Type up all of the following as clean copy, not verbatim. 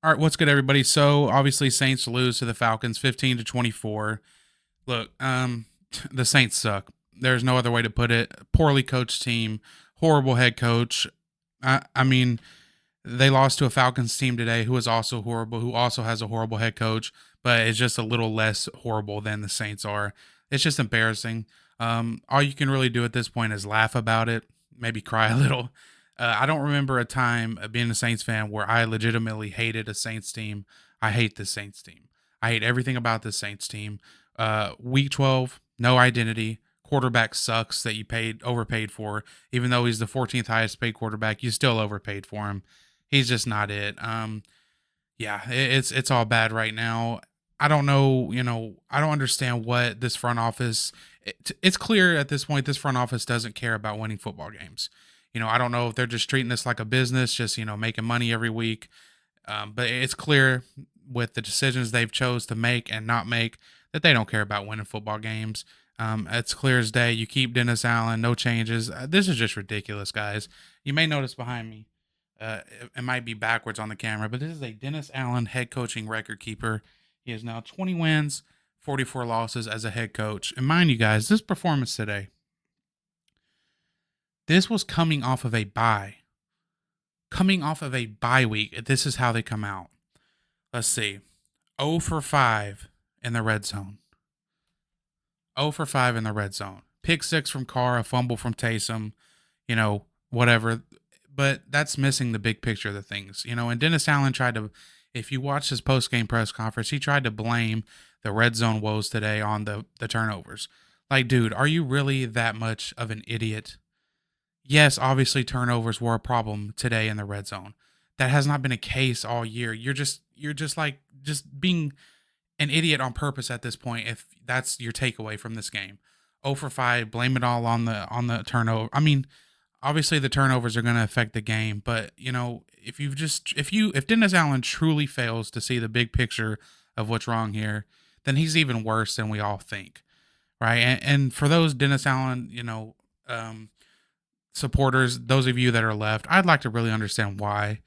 All right, what's good, everybody? So obviously, Saints lose to the Falcons, 15-24. Look, the Saints suck. There's no other way to put it. Poorly coached team, horrible head coach. I mean, they lost to a Falcons team today who is also horrible, who also has a horrible head coach, but it's just a little less horrible than the Saints are. It's just embarrassing. All you can really do at this point is laugh about it, maybe cry a little. I don't remember a time being a Saints fan where I legitimately hated a Saints team. I hate the Saints team. I hate everything about the Saints team. Week 12, no identity. Quarterback sucks that you overpaid for. Even though he's the 14th highest paid quarterback, you still overpaid for him. He's just not it. Yeah, it's all bad right now. I don't know, I don't understand what this front office. It's clear at this point this front office doesn't care about winning football games. I don't know if they're just treating this like a business, just making money every week. But it's clear with the decisions they've chose to make and not make that they don't care about winning football games. It's clear as day. You keep Dennis Allen, no changes. This is just ridiculous, guys. You may notice behind me it might be backwards on the camera, but this is a Dennis Allen head coaching record keeper. He has now 20 wins, 44 losses as a head coach. And mind you guys, this performance today, this was coming off of a bye. Coming off of a bye week. This is how they come out. Let's see. 0 for 5 in the red zone. 0 for 5 in the red zone. Pick six from Carr, a fumble from Taysom, whatever. But that's missing the big picture of the things, and Dennis Allen tried to, if you watch his post game press conference, he tried to blame the red zone woes today on the turnovers. Like, dude, are you really that much of an idiot? Yes, obviously turnovers were a problem today in the red zone. That has not been a case all year. You're just like just being an idiot on purpose at this point if that's your takeaway from this game. 0 for 5, blame it all on the turnover. I mean, obviously the turnovers are going to affect the game, but if Dennis Allen truly fails to see the big picture of what's wrong here, then he's even worse than we all think, right? And for those Dennis Allen, supporters, those of you that are left, I'd like to really understand why.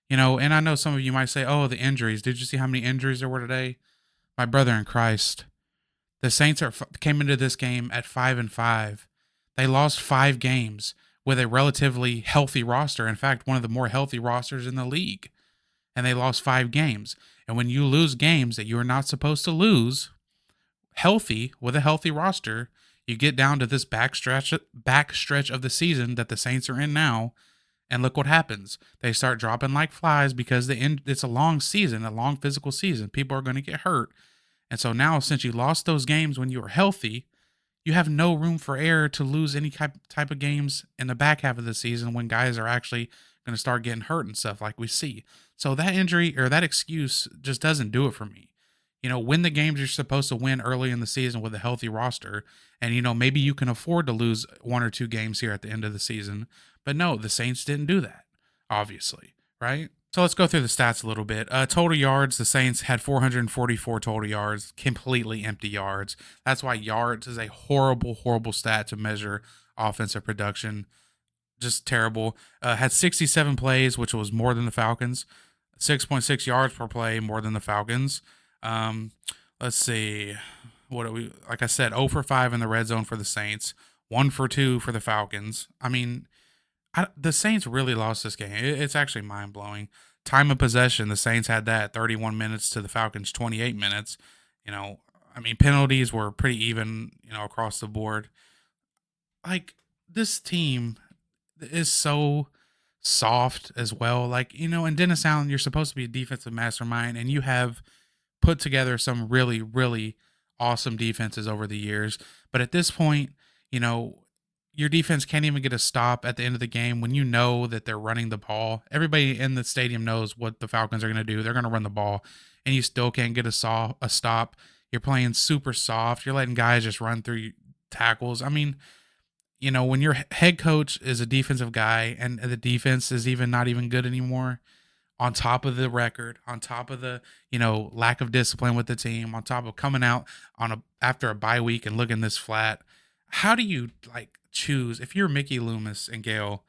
And I know some of you might say, "Oh, the injuries. Did you see how many injuries there were today?" My brother in Christ, the Saints came into this game at 5-5. They lost 5 games with a relatively healthy roster. In fact, one of the more healthy rosters in the league. And they lost 5 games. And when you lose games that you are not supposed to lose, healthy with a healthy roster, you get down to this backstretch of the season that the Saints are in now, and look what happens. They start dropping like flies because it's a long season, a long physical season. People are going to get hurt. And so now, since you lost those games when you were healthy, you have no room for error to lose any type of games in the back half of the season when guys are actually going to start getting hurt and stuff like we see. So that injury or that excuse just doesn't do it for me. Win the games you're supposed to win early in the season with a healthy roster. And, maybe you can afford to lose 1 or 2 games here at the end of the season. But no, the Saints didn't do that, obviously, right? So let's go through the stats a little bit. Total yards, the Saints had 444 total yards, completely empty yards. That's why yards is a horrible, horrible stat to measure offensive production. Just terrible. Had 67 plays, which was more than the Falcons. 6.6 yards per play, more than the Falcons. Um, let's see. What are we? Like I said, 0 for 5 in the red zone for the Saints. 1 for 2 for the Falcons. I mean, the Saints really lost this game. It's actually mind blowing. Time of possession, the Saints had that 31 minutes to the Falcons 28 minutes. Penalties were pretty even, across the board. Like, this team is so soft as well. Like, and Dennis Allen, you're supposed to be a defensive mastermind, and you have put together some really, really awesome defenses over the years. But at this point, you know, your defense can't even get a stop at the end of the game when you know that they're running the ball. Everybody in the stadium knows what the Falcons are going to do. They're going to run the ball, and you still can't get a stop. You're playing super soft. You're letting guys just run through tackles. I mean, when your head coach is a defensive guy and the defense is even not even good anymore, on top of the record, on top of the, lack of discipline with the team, on top of coming out after a bye week and looking this flat, how do you choose if you're Mickey Loomis and Gail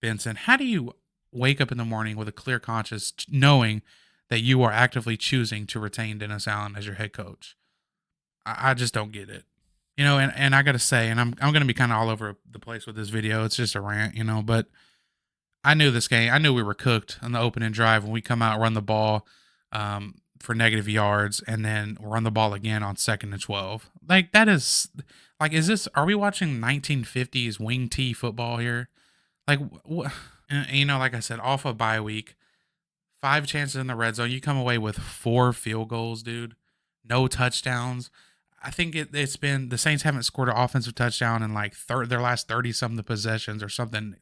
Benson, how do you wake up in the morning with a clear conscience knowing that you are actively choosing to retain Dennis Allen as your head coach. I just don't get it. And I gotta say, and I'm gonna be kind of all over the place with this video. It's just a rant, but I knew this game. I knew we were cooked on the opening drive when we come out, run the ball for negative yards, and then run the ball again on 2nd and 12. Like that is like, is this? Are we watching 1950s wing T football here? Like, and, like I said, off a bye week, 5 chances in the red zone. You come away with 4 field goals, dude. No touchdowns. I think it's been the Saints haven't scored an offensive touchdown in like their last 30 some of the possessions or something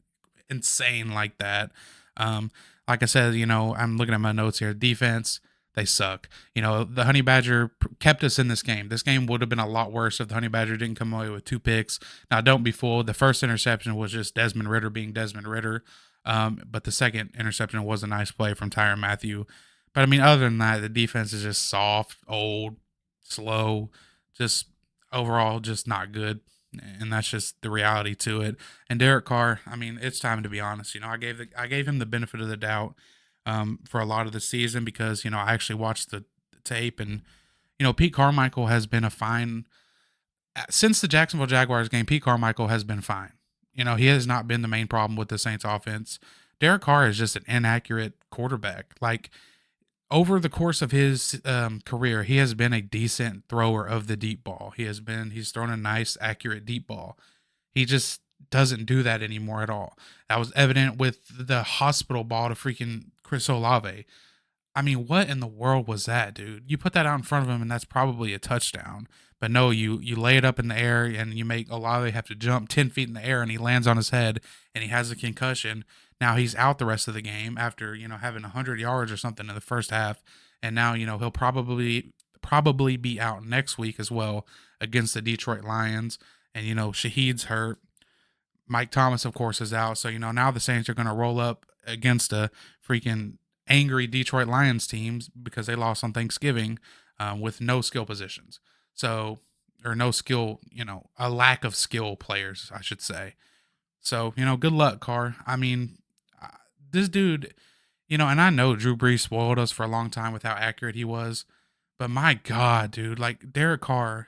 insane like that. Um, like I said, I'm looking at my notes here. Defense, they suck. The Honey Badger kept us in this game. This game would have been a lot worse if the Honey Badger didn't come away with 2 picks. Now, don't be fooled. The first interception was just Desmond Ritter being Desmond Ritter. But the second interception was a nice play from Tyrann Mathieu. But I mean, other than that, the defense is just soft, old, slow, just overall just not good. And that's just the reality to it. And Derek Carr, I mean, it's time to be honest. I gave him the benefit of the doubt for a lot of the season because I actually watched the tape, and Pete Carmichael has been a fine since the Jacksonville Jaguars game. Pete Carmichael has been fine. He has not been the main problem with the Saints offense. Derek Carr is just an inaccurate quarterback. Like, over the course of his career, he has been a decent thrower of the deep ball. He's thrown a nice, accurate deep ball. He just doesn't do that anymore at all. That was evident with the hospital ball to freaking Chris Olave. I mean, what in the world was that, dude? You put that out in front of him, and that's probably a touchdown. But no, you lay it up in the air, and you make Olave have to jump 10 feet in the air, and he lands on his head, and he has a concussion. Now he's out the rest of the game after having 100 yards or something in the first half, and now he'll probably be out next week as well against the Detroit Lions. And Shaheed's hurt. Mike Thomas, of course, is out. So now the Saints are going to roll up against a freaking angry Detroit Lions teams because they lost on Thanksgiving with no skill positions. So, or no skill, a lack of skill players, I should say. So, good luck, Carr. I mean, this dude, and I know Drew Brees spoiled us for a long time with how accurate he was, but my God, dude, like Derek Carr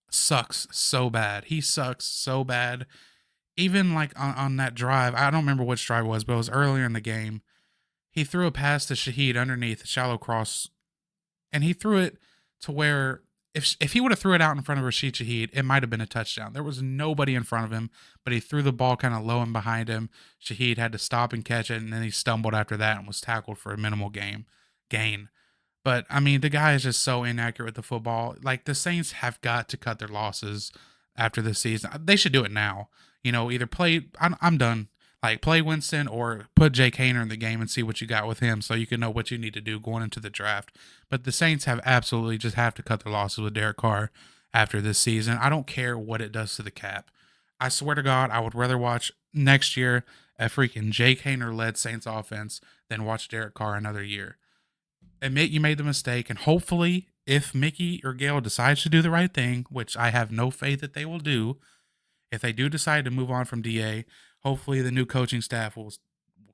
sucks so bad. He sucks so bad. Even like on that drive, I don't remember which drive it was, but it was earlier in the game. He threw a pass to Shaheed underneath, shallow cross, and he threw it to where if he would have threw it out in front of Rashid Shaheed, it might have been a touchdown. There was nobody in front of him, but he threw the ball kind of low and behind him. Shaheed had to stop and catch it, and then he stumbled after that and was tackled for a minimal gain. But I mean, the guy is just so inaccurate with the football. Like, the Saints have got to cut their losses after this season. They should do it now. Either play. I'm done. Like, play Winston or put Jake Hayner in the game and see what you got with him so you can know what you need to do going into the draft. But the Saints have absolutely just have to cut their losses with Derek Carr after this season. I don't care what it does to the cap. I swear to God, I would rather watch next year a freaking Jake Hayner-led Saints offense than watch Derek Carr another year. Admit you made the mistake, and hopefully, if Mickey or Gail decides to do the right thing, which I have no faith that they will do, if they do decide to move on from DA, hopefully the new coaching staff will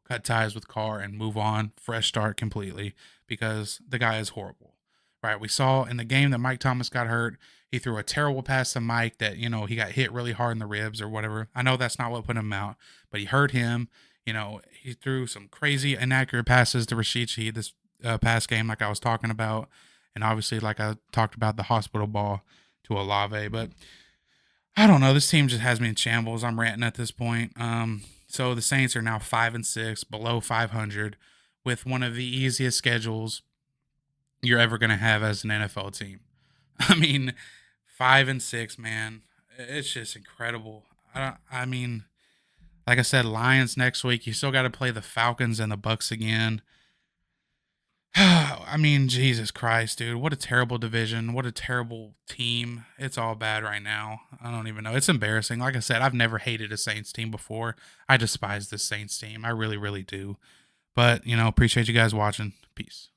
cut ties with Carr and move on, fresh start completely, because the guy is horrible. Right? We saw in the game that Mike Thomas got hurt. He threw a terrible pass to Mike that, he got hit really hard in the ribs or whatever. I know that's not what put him out, but he hurt him. He threw some crazy inaccurate passes to Rashid Shaheed this past game, like I was talking about. And obviously, like I talked about, the hospital ball to Olave. But I don't know. This team just has me in shambles. I'm ranting at this point. So the Saints are now 5-6, below 500, with one of the easiest schedules you're ever going to have as an NFL team. I mean, 5-6, man. It's just incredible. I mean, like I said, Lions next week. You still got to play the Falcons and the Bucks again. I mean, Jesus Christ, dude. What a terrible division. What a terrible team. It's all bad right now. I don't even know. It's embarrassing. Like I said, I've never hated a Saints team before. I despise this Saints team. I really, really do. But, appreciate you guys watching. Peace.